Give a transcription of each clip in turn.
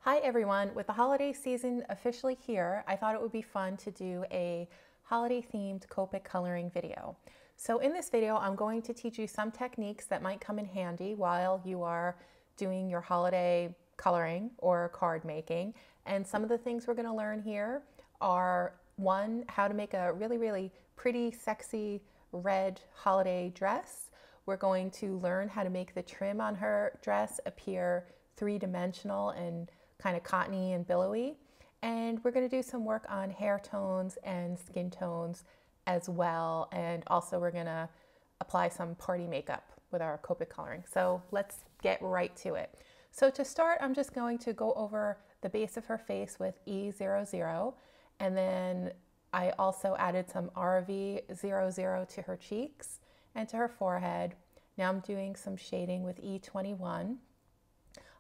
Hi everyone, with the holiday season officially here, I thought it would be fun to do a holiday themed Copic coloring video. So in this video, I'm going to teach you some techniques that might come in handy while you are doing your holiday coloring or card making. And some of the things we're going to learn here are one, how to make a really pretty, sexy red holiday dress. We're going to learn how to make the trim on her dress appear three-dimensional and kind of cottony and billowy. And we're going to do some work on hair tones and skin tones as well. And also we're going to apply some party makeup with our Copic coloring. So let's get right to it. So to start, I'm just going to go over the base of her face with E00. And then I also added some RV00 to her cheeks and to her forehead. Now I'm doing some shading with E21.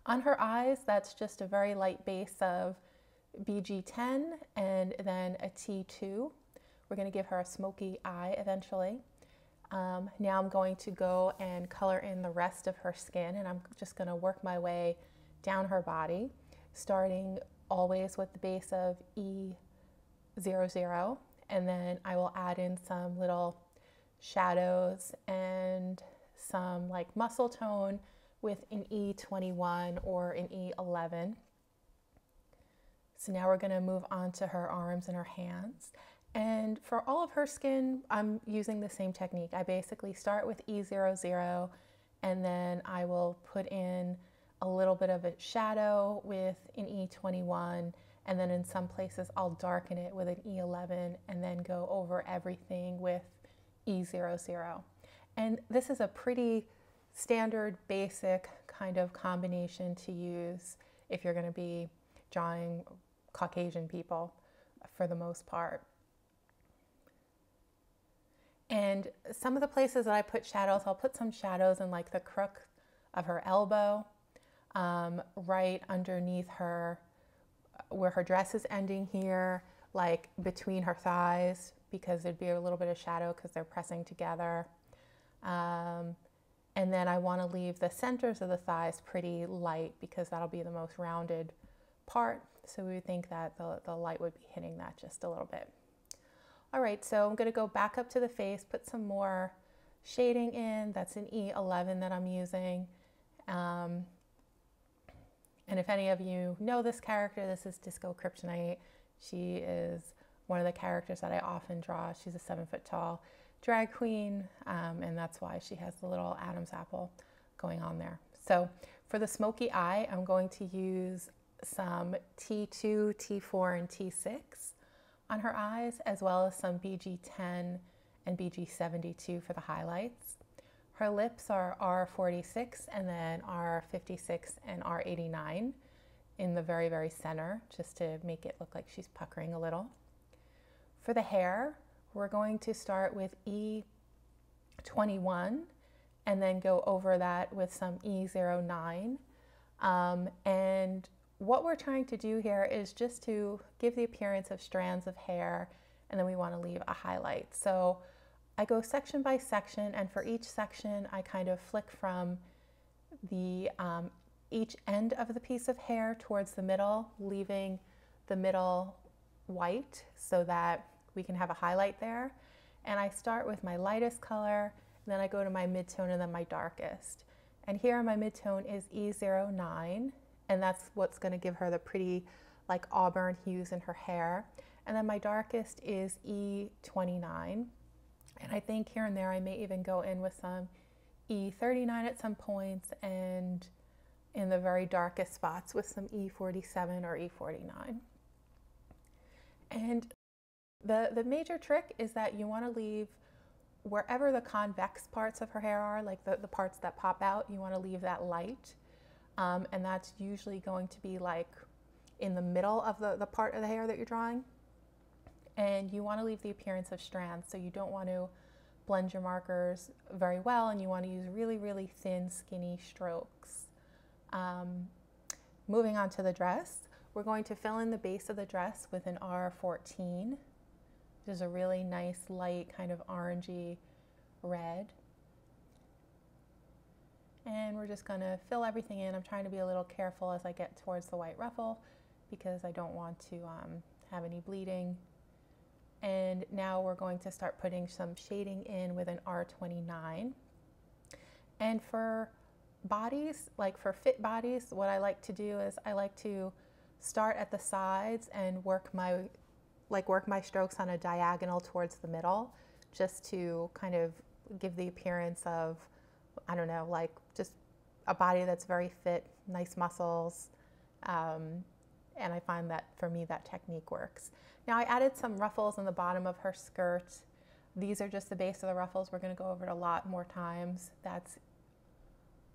On her eyes, that's just a very light base of BG10 and then a T2. We're going to give her a smoky eye eventually. Now I'm going to go and color in the rest of her skin, and I'm just going to work my way down her body, starting always with the base of E00, and then I will add in some little shadows and some like muscle tone with an E21 or an E11. So now we're going to move on to her arms and her hands. And for all of her skin, I'm using the same technique. I basically start with E00 and then I will put in a little bit of a shadow with an E21, and then in some places I'll darken it with an E11 and then go over everything with E00. And this is a pretty standard, basic kind of combination to use if you're going to be drawing Caucasian people for the most part. And some of the places that I put shadows, I'll put some shadows in like the crook of her elbow, right underneath her, where her dress is ending here, like between her thighs, because there'd be a little bit of shadow because they're pressing together. And then I want to leave the centers of the thighs pretty light because that'll be the most rounded part. So we would think that the light would be hitting that just a little bit. All right, so I'm going to go back up to the face, put some more shading in. That's an E11 that I'm using. And if any of you know this character, this is Disco Kryptonite. She is one of the characters that I often draw. She's a 7 foot tall drag queen, and that's why she has the little Adam's apple going on there. So for the smoky eye, I'm going to use some T2, T4, and T6 on her eyes, as well as some BG10 and BG72 for the highlights. Her lips are R46 and then R56 and R89 in the very center, just to make it look like she's puckering a little. For the hair, we're going to start with E21 and then go over that with some E09. And what we're trying to do here is just to give the appearance of strands of hair, and then we want to leave a highlight. So I go section by section, and for each section I kind of flick from the each end of the piece of hair towards the middle, leaving the middle white so that we can have a highlight there. And I start with my lightest color, and then I go to my midtone and then my darkest. And here my midtone is E09, and that's what's going to give her the pretty like auburn hues in her hair. And then my darkest is E29. And I think here and there I may even go in with some E39 at some points, and in the very darkest spots with some E47 or E49. And the major trick is that you want to leave wherever the convex parts of her hair are, like the parts that pop out, you want to leave that light. And that's usually going to be like in the middle of the part of the hair that you're drawing. And you want to leave the appearance of strands, so you don't want to blend your markers very well, and you want to use really thin, skinny strokes. Moving on to the dress, we're going to fill in the base of the dress with an R14, which is a really nice, light, kind of orangey red. And we're just gonna fill everything in. I'm trying to be a little careful as I get towards the white ruffle because I don't want to have any bleeding. And now we're going to start putting some shading in with an R29. And for bodies, like for fit bodies, what I like to do is I like to start at the sides and work my strokes on a diagonal towards the middle, just to kind of give the appearance of, I don't know, like just a body that's very fit, nice muscles. And I find that for me that technique works. Now I added some ruffles on the bottom of her skirt. These are just the base of the ruffles. We're going to go over it a lot more times. That's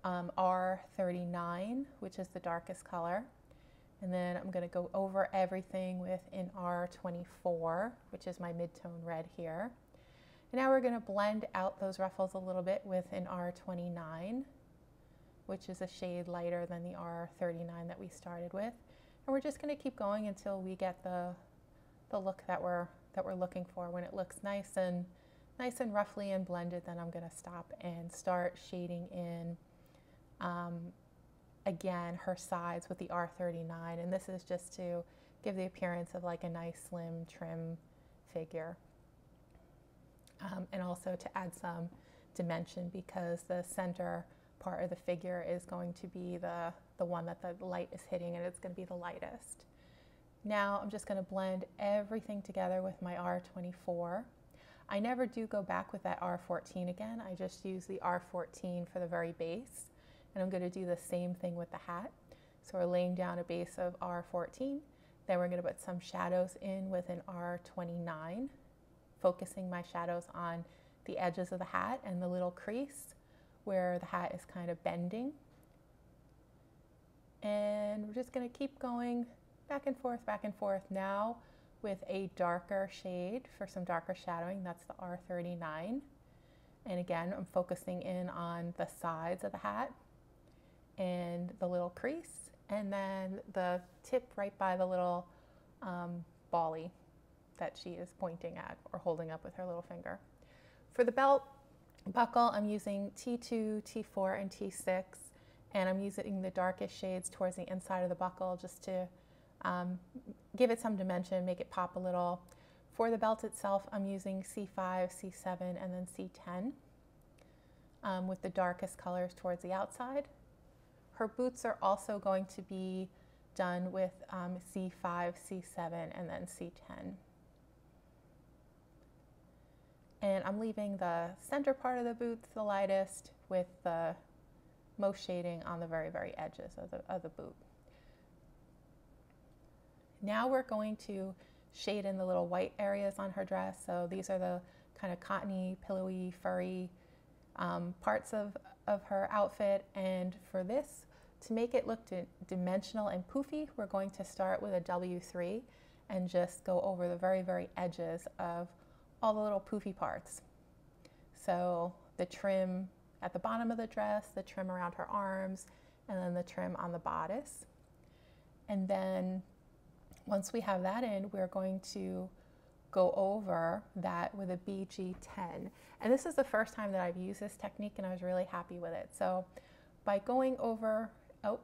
R39, which is the darkest color. And then I'm going to go over everything with an R24, which is my mid-tone red here. And now we're going to blend out those ruffles a little bit with an R29, which is a shade lighter than the R39 that we started with. And we're just going to keep going until we get the look that we're looking for. When it looks nice and roughly and blended, then I'm going to stop and start shading in again her sides with the R39, and this is just to give the appearance of like a nice slim trim figure, and also to add some dimension because the center part of the figure is going to be the one that the light is hitting, and it's going to be the lightest. Now I'm just going to blend everything together with my R24. I never do go back with that R14 again. I just use the R14 for the very base. And I'm going to do the same thing with the hat. So we're laying down a base of R14. Then we're going to put some shadows in with an R29, focusing my shadows on the edges of the hat and the little crease where the hat is kind of bending. And we're just going to keep going back and forth now with a darker shade for some darker shadowing. That's the R39. And again, I'm focusing in on the sides of the hat and the little crease, and then the tip right by the little bally that she is pointing at or holding up with her little finger. For the belt buckle, I'm using T2, T4, and T6, and I'm using the darkest shades towards the inside of the buckle just to give it some dimension, make it pop a little. For the belt itself, I'm using C5, C7, and then C10 with the darkest colors towards the outside. Her boots are also going to be done with C5, C7, and then C10. And I'm leaving the center part of the boots the lightest with the most shading on the very, very edges of the boot. Now we're going to shade in the little white areas on her dress. So these are the kind of cottony, pillowy, furry parts of her outfit. And for this, to make it look dimensional and poofy, we're going to start with a W3 and just go over the very, very edges of all the little poofy parts. So the trim at the bottom of the dress, the trim around her arms, and then the trim on the bodice. And then once we have that in, we're going to go over that with a BG10. And this is the first time that I've used this technique, and I was really happy with it. So by going over, oh,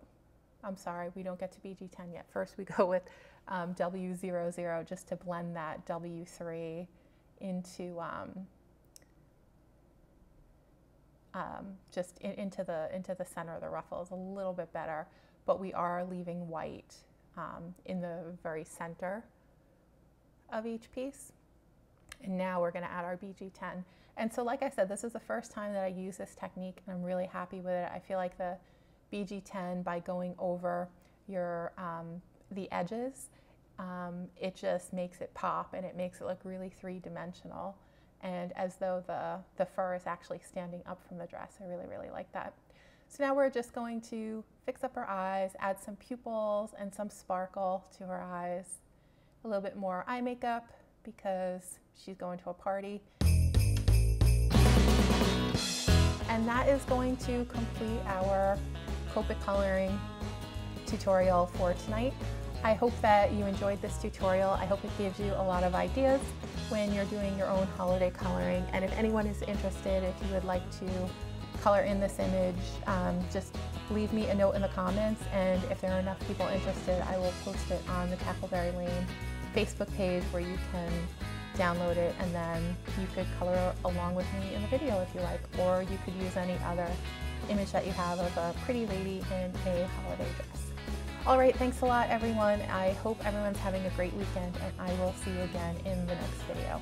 I'm sorry, we don't get to BG10 yet. First we go with W00 just to blend that W3 into into the center of the ruffles a little bit better, but we are leaving white in the very center of each piece. And now we're going to add our BG10. And so like I said, this is the first time that I use this technique, and I'm really happy with it. I feel like the BG10, by going over your the edges, it just makes it pop, and it makes it look really three-dimensional, and as though the fur is actually standing up from the dress. I really, really like that. So now we're just going to fix up her eyes, add some pupils and some sparkle to her eyes, a little bit more eye makeup because she's going to a party. And that is going to complete our Copic coloring tutorial for tonight. I hope that you enjoyed this tutorial. I hope it gives you a lot of ideas when you're doing your own holiday coloring. And if anyone is interested, if you would like to color in this image, just leave me a note in the comments, and if there are enough people interested, I will post it on the Tackleberry Lane Facebook page where you can download it, and then you could color along with me in the video if you like, or you could use any other image that you have of a pretty lady in a holiday dress. All right, thanks a lot everyone. I hope everyone's having a great weekend, and I will see you again in the next video.